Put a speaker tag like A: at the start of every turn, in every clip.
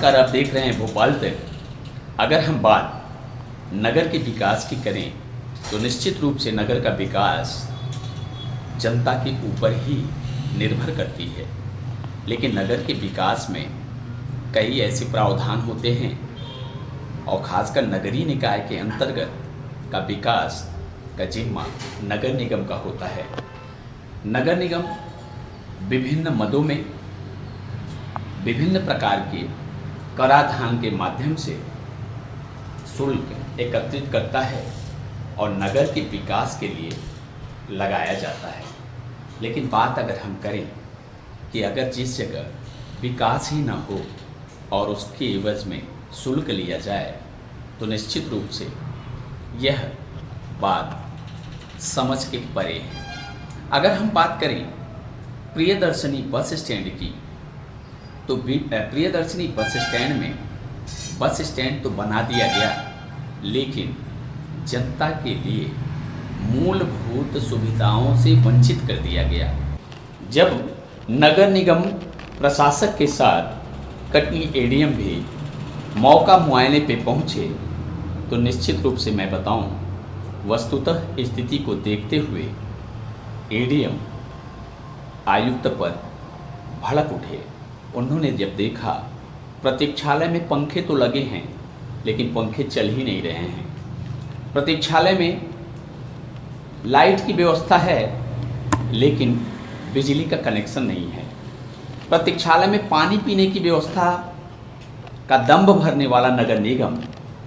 A: नमस्कार, आप देख रहे हैं भोपाल तक। अगर हम बात नगर के विकास की करें तो निश्चित रूप से नगर का विकास जनता के ऊपर ही निर्भर करती है, लेकिन नगर के विकास में कई ऐसे प्रावधान होते हैं और ख़ासकर नगरीय निकाय के अंतर्गत का विकास का जिम्मा नगर निगम का होता है। नगर निगम विभिन्न मदों में विभिन्न प्रकार के कराधान के माध्यम से शुल्क एकत्रित करता है और नगर के विकास के लिए लगाया जाता है। लेकिन बात अगर हम करें कि अगर जिस जगह विकास ही ना हो और उसके एवज में शुल्क लिया जाए तो निश्चित रूप से यह बात समझ के परे है। अगर हम बात करें प्रियदर्शनी बस स्टैंड की, तो प्रियदर्शनी बस स्टैंड में बस स्टैंड तो बना दिया गया, लेकिन जनता के लिए मूलभूत सुविधाओं से वंचित कर दिया गया। जब नगर निगम प्रशासक के साथ कटनी एडीएम भी मौका मुआयने पे पहुंचे तो निश्चित रूप से मैं बताऊं, वस्तुतः स्थिति को देखते हुए एडीएम आयुक्त पर भड़क उठे। उन्होंने जब देखा प्रतीक्षालय में पंखे तो लगे हैं लेकिन पंखे चल ही नहीं रहे हैं, प्रतीक्षालय में लाइट की व्यवस्था है लेकिन बिजली का कनेक्शन नहीं है, प्रतीक्षालय में पानी पीने की व्यवस्था का दंभ भरने वाला नगर निगम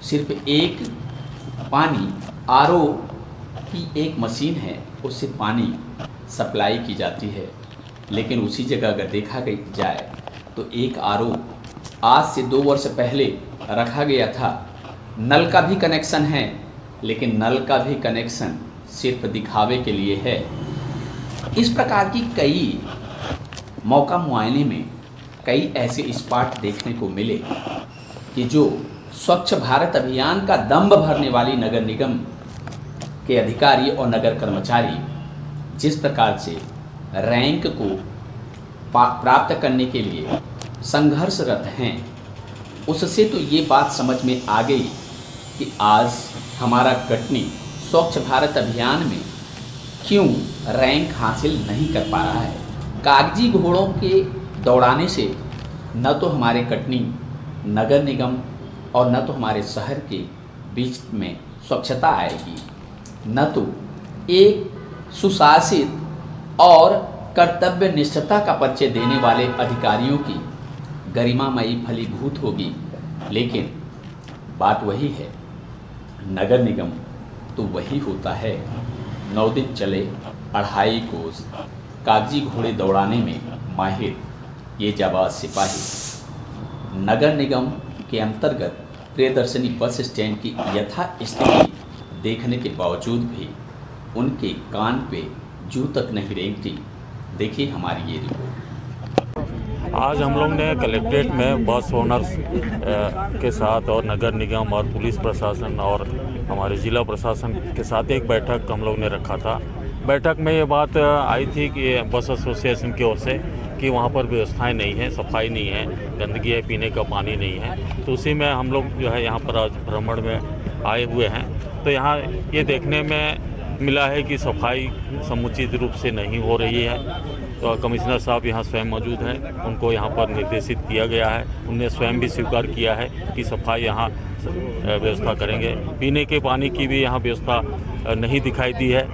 A: सिर्फ एक पानी आरओ की एक मशीन है, उससे पानी सप्लाई की जाती है। लेकिन उसी जगह अगर देखा जाए तो एक आरओ आज से 2 वर्ष पहले रखा गया था। नल का भी कनेक्शन है लेकिन नल का भी कनेक्शन सिर्फ दिखावे के लिए है। इस प्रकार की कई मौका मुआयने में कई ऐसे स्पॉट देखने को मिले कि जो स्वच्छ भारत अभियान का दंभ भरने वाली नगर निगम के अधिकारी और नगर कर्मचारी जिस प्रकार से रैंक को प्राप्त करने के लिए संघर्षरत हैं, उससे तो ये बात समझ में आ गई कि आज हमारा कटनी स्वच्छ भारत अभियान में क्यों रैंक हासिल नहीं कर पा रहा है। कागजी घोड़ों के दौड़ाने से न तो हमारे कटनी नगर निगम और न तो हमारे शहर के बीच में स्वच्छता आएगी, न तो एक सुशासित और कर्तव्य निष्ठता का परिचय देने वाले अधिकारियों की गरिमामयी फलीभूत होगी। लेकिन बात वही है, नगर निगम तो वही होता है 9 दिन चले 2.5 कोस कागजी घोड़े दौड़ाने में माहिर ये जाबाज सिपाही। नगर निगम के अंतर्गत प्रियदर्शनी बस स्टैंड की यथा स्थिति देखने के बावजूद भी उनके कान पे जू तक नहीं रेंगती। देखिए हमारी ये रिपोर्ट।
B: आज हम लोग ने कलेक्ट्रेट में बस ओनर्स के साथ और नगर निगम और पुलिस प्रशासन और हमारे ज़िला प्रशासन के साथ एक बैठक हम लोग ने रखा था। बैठक में ये बात आई थी कि बस एसोसिएशन की ओर से कि वहाँ पर व्यवस्थाएं नहीं है, सफाई नहीं है, गंदगी है, पीने का पानी नहीं है। तो उसी में हम लोग जो है यहाँ पर आज भ्रमण में आए हुए हैं। तो यहाँ ये देखने में मिला है कि सफाई समुचित रूप से नहीं हो रही है। तो कमिश्नर साहब यहाँ स्वयं मौजूद हैं, उनको यहाँ पर निर्देशित किया गया है। उन्होंने स्वयं भी स्वीकार किया है कि सफाई यहाँ व्यवस्था करेंगे। पीने के पानी की भी यहाँ व्यवस्था नहीं दिखाई दी है,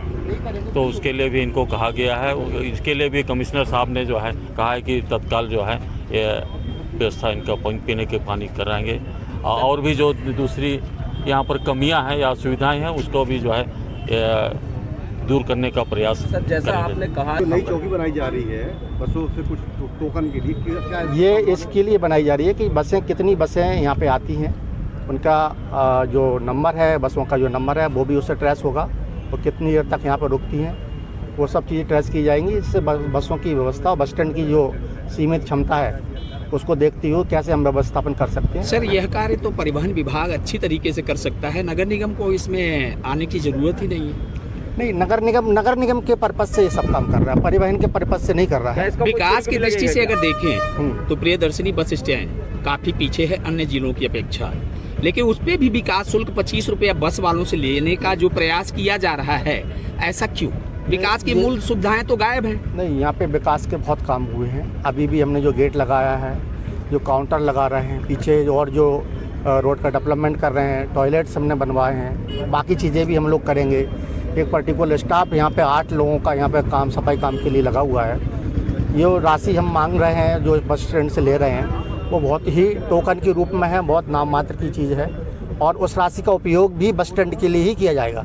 B: तो उसके लिए भी इनको कहा गया है। इसके लिए भी कमिश्नर साहब ने जो है कहा है कि तत्काल जो है ये व्यवस्था इनका पीने के पानी कराएंगे। और भी जो दूसरी यहाँ पर कमियाँ हैं या सुविधाएँ हैं उसको भी जो है दूर करने का प्रयास।
C: सर, जैसा आपने कहा
D: तो नई चौकी बनाई जा रही है बसों से कुछ टोकन के लिए, क्या
E: ये इसके लिए बनाई जा रही है कि बसें कितनी बसें यहाँ पे आती हैं, उनका जो नंबर है, बसों का जो नंबर है वो भी उससे ट्रेस होगा और कितनी देर तक यहाँ पर रुकती हैं वो सब चीज़ें ट्रेस की जाएंगी। इससे बसों की व्यवस्था और बस स्टैंड की जो सीमित क्षमता है उसको देखते हुए कैसे हम व्यवस्थापन कर सकते हैं।
C: सर, यह कार्य तो परिवहन विभाग अच्छी तरीके से कर सकता है, नगर निगम को इसमें आने की ज़रूरत ही नहीं है।
E: नहीं, नगर निगम के पर्पज से ये सब काम कर रहा है, परिवहन के पर्पज से नहीं कर रहा है।
C: विकास की दृष्टि से अगर देखें
E: हम्म।
C: तो प्रियदर्शनी बस स्टैंड काफी पीछे है अन्य जिलों की अपेक्षा, लेकिन उस पे भी विकास शुल्क 25 रुपया बस वालों से लेने का जो प्रयास किया जा रहा है, ऐसा क्यों? विकास की मूल सुविधाएं तो गायब हैं।
E: नहीं, यहाँ पे विकास के बहुत काम हुए हैं। अभी भी हमने जो गेट लगाया है, जो काउंटर लगा रहे हैं, पीछे और जो रोड का डेवलपमेंट कर रहे हैं, टॉयलेट्स हमने बनवाए हैं, बाकी चीज़ें भी हम लोग करेंगे। एक पर्टिकुलर स्टाफ यहाँ पे 8 लोगों का यहाँ पे काम सफाई काम के लिए लगा हुआ है। ये राशि हम मांग रहे हैं जो बस स्टैंड से ले रहे हैं, वो बहुत ही टोकन के रूप में है, बहुत नाम मात्र की चीज़ है, और उस राशि का उपयोग भी बस स्टैंड के लिए ही किया जाएगा।